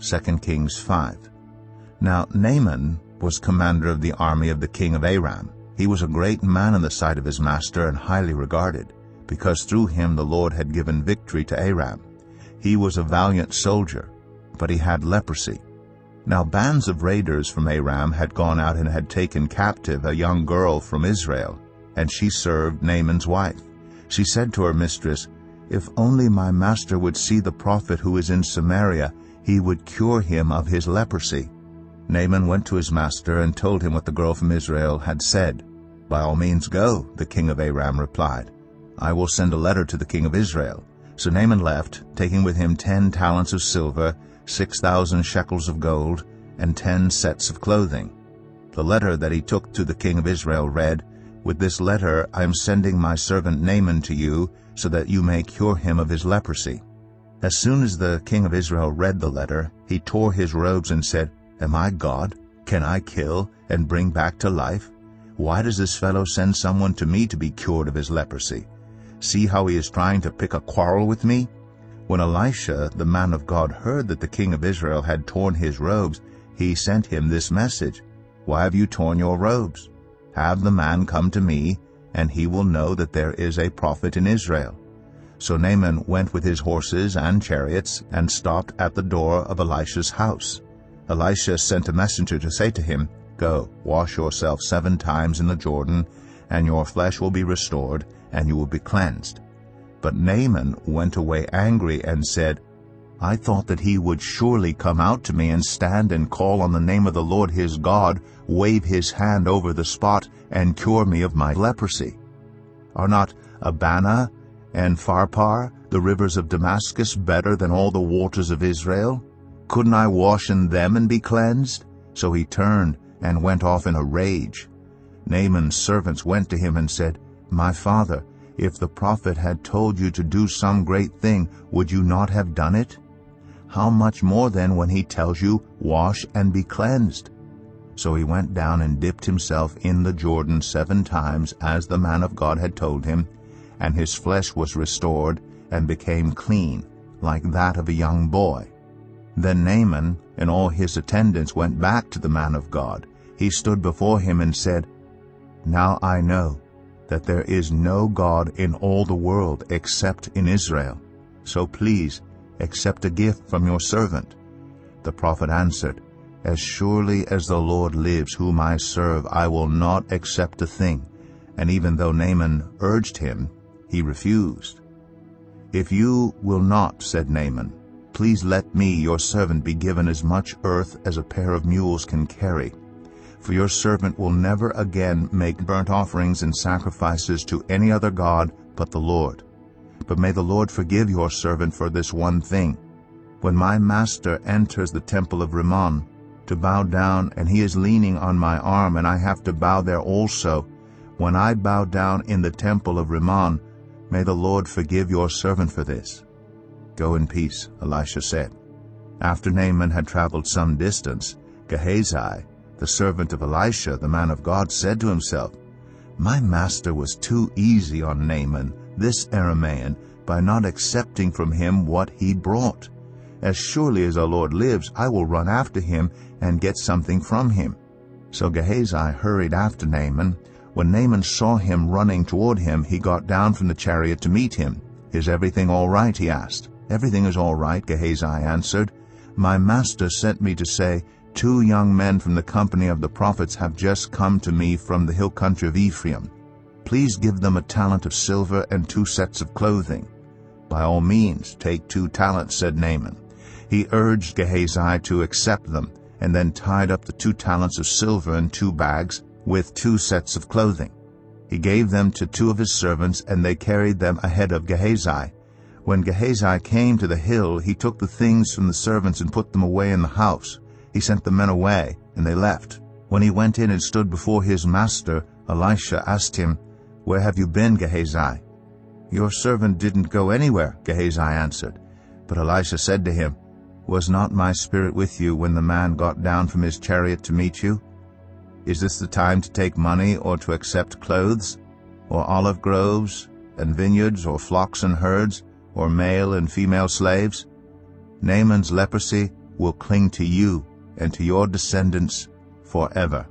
2 Kings 5. Now Naaman was commander of the army of the king of Aram. He was a great man in the sight of his master and highly regarded, because through him the Lord had given victory to Aram. He was a valiant soldier, but he had leprosy. Now bands of raiders from Aram had gone out and had taken captive a young girl from Israel, and she served Naaman's wife. She said to her mistress, "If only my master would see the prophet who is in Samaria, he would cure him of his leprosy." Naaman went to his master and told him what the girl from Israel had said. "By all means go," the king of Aram replied. "I will send a letter to the king of Israel." So Naaman left, taking with him 10 talents of silver, 6,000 shekels of gold, and 10 sets of clothing. The letter that he took to the king of Israel read, "With this letter I am sending my servant Naaman to you, so that you may cure him of his leprosy." As soon as the king of Israel read the letter, he tore his robes and said, "Am I God? Can I kill and bring back to life? Why does this fellow send someone to me to be cured of his leprosy? See how he is trying to pick a quarrel with me?" When Elisha, the man of God, heard that the king of Israel had torn his robes, he sent him this message, "Why have you torn your robes? Have the man come to me, and he will know that there is a prophet in Israel." So Naaman went with his horses and chariots and stopped at the door of Elisha's house. Elisha sent a messenger to say to him, "Go, wash yourself 7 times in the Jordan, and your flesh will be restored, and you will be cleansed." But Naaman went away angry and said, "I thought that he would surely come out to me and stand and call on the name of the Lord his God, wave his hand over the spot, and cure me of my leprosy. Are not Abana and Pharpar, the rivers of Damascus, better than all the waters of Israel? Couldn't I wash in them and be cleansed?" So he turned and went off in a rage. Naaman's servants went to him and said, "My father, if the prophet had told you to do some great thing, would you not have done it? How much more then when he tells you, 'Wash and be cleansed'?" So he went down and dipped himself in the Jordan 7 times, as the man of God had told him, and his flesh was restored and became clean, like that of a young boy. Then Naaman and all his attendants went back to the man of God. He stood before him and said, "Now I know that there is no God in all the world except in Israel. So please accept a gift from your servant." The prophet answered, "As surely as the Lord lives whom I serve, I will not accept a thing." And even though Naaman urged him, he refused. "If you will not," said Naaman, "please let me, your servant, be given as much earth as a pair of mules can carry. For your servant will never again make burnt offerings and sacrifices to any other god but the Lord. But may the Lord forgive your servant for this one thing. When my master enters the temple of Rimmon to bow down, and he is leaning on my arm, and I have to bow there also, when I bow down in the temple of Rimmon, may the Lord forgive your servant for this." "Go in peace," Elisha said. After Naaman had traveled some distance, Gehazi, the servant of Elisha, the man of God, said to himself, "My master was too easy on Naaman, this Aramaean, by not accepting from him what he brought. As surely as our Lord lives, I will run after him and get something from him." So Gehazi hurried after Naaman. When Naaman saw him running toward him, he got down from the chariot to meet him. "Is everything all right?" he asked. "Everything is all right," Gehazi answered. "My master sent me to say, 2 young men from the company of the prophets have just come to me from the hill country of Ephraim. Please give them a talent of silver and 2 sets of clothing." "By all means, take 2 talents," said Naaman. He urged Gehazi to accept them, and then tied up the 2 talents of silver in 2 bags with 2 sets of clothing. He gave them to 2 of his servants, and they carried them ahead of Gehazi. When Gehazi came to the hill, he took the things from the servants and put them away in the house. He sent the men away, and they left. When he went in and stood before his master, Elisha asked him, "Where have you been, Gehazi?" "Your servant didn't go anywhere," Gehazi answered. But Elisha said to him, "Was not my spirit with you when the man got down from his chariot to meet you? Is this the time to take money or to accept clothes, or olive groves and vineyards, or flocks and herds, or male and female slaves? Naaman's leprosy will cling to you and to your descendants forever."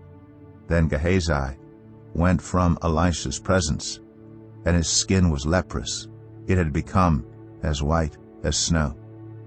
Then Gehazi went from Elisha's presence, and his skin was leprous. It had become as white as snow.